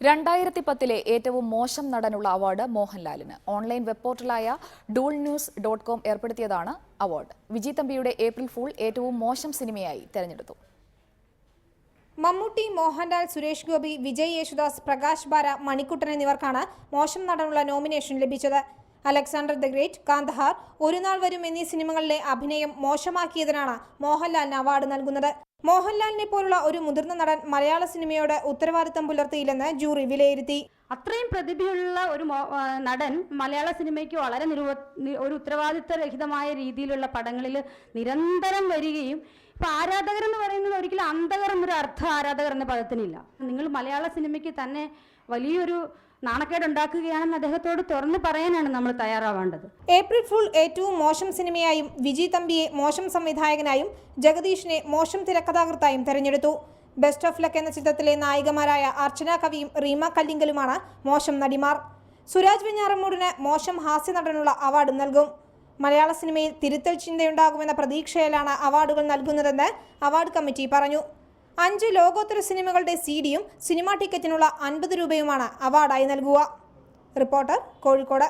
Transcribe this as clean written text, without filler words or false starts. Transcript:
2010 ഏറ്റവും മോശം നടനുള്ള അവാർഡ് മോഹൻലാലിന്. ഓൺലൈൻ വെബ് പോർട്ടലായ DoolNews.com ഏർപ്പെടുത്തിയതാണ് അവാർഡ്. വിജി തമ്പിയുടെ ഏപ്രിൽ ഫൂൾ ഏറ്റവും മോശം സിനിമയായി തെരഞ്ഞെടുത്തു. മമ്മൂട്ടി, മോഹൻലാൽ, സുരേഷ് ഗോപി, വിജയ് യേശുദാസ്, പ്രകാശ് ബാര, മണിക്കുട്ടൻ എന്നിവർക്കാണ് മോശം നടനുള്ള നോമിനേഷൻ ലഭിച്ചത്. അലക്സാണ്ടർ ദ ഗ്രേറ്റ്, കാന്തഹാർ, ഒരു നാൾ വരും എന്നീ സിനിമകളിലെ അഭിനയം മോശമാക്കിയതിനാണ് മോഹൻലാലിന് അവാർഡ് നൽകുന്നത്. മോഹൻലാലിനെ പോലുള്ള ഒരു മുതിർന്ന നടൻ മലയാള സിനിമയോട് ഉത്തരവാദിത്തം പുലർത്തിയില്ലെന്ന് ജൂറി വിലയിരുത്തി. അത്രയും പ്രതിഭയുള്ള ഒരു നടൻ മലയാള സിനിമയ്ക്ക് വളരെ ഒരു ഉത്തരവാദിത്തരഹിതമായ രീതിയിലുള്ള പടങ്ങളിൽ നിരന്തരം വരികയും ഇപ്പം ആരാധകർ എന്ന് പറയുന്നത് ഒരിക്കലും അന്ധകർ എന്നൊരു അർത്ഥ ആരാധകർ എന്ന പദത്തിനില്ല. നിങ്ങൾ മലയാള സിനിമയ്ക്ക് തന്നെ വലിയൊരു നാണക്കേടുണ്ടാക്കുകയാണെന്ന് അദ്ദേഹത്തോട് തുറന്നു പറയാനാണ് നമ്മൾ തയ്യാറാവേണ്ടത്. ഏപ്രിൽ ഫുൾ ഏറ്റവും മോശം സിനിമയായും വിജി തമ്പിയെ മോശം സംവിധായകനായും ജഗദീഷിനെ മോശം തിരക്കഥാകൃത്തായും തെരഞ്ഞെടുത്തു. ബെസ്റ്റ് ഓഫ് ലക്ക് എന്ന ചിത്രത്തിലെ നായികമാരായ അർച്ചന കവിയും റീമ കല്ലിങ്കലുമാണ് മോശം നടിമാർ. സുരാജ് വെഞ്ഞാറമൂടിന് മോശം ഹാസ്യ നടനുള്ള അവാർഡ് നൽകും. മലയാള സിനിമയിൽ തിരുത്തൽ ചിന്തയുണ്ടാകുമെന്ന പ്രതീക്ഷയിലാണ് അവാർഡുകൾ നൽകുന്നതെന്ന് അവാർഡ് കമ്മിറ്റി പറഞ്ഞു. 5 ലോകോത്തര സിനിമകളുടെ CD-യും സിനിമാ ടിക്കറ്റിനുള്ള 50 രൂപയുമാണ് അവാർഡായി നൽകുക. റിപ്പോർട്ടർ, കോഴിക്കോട്.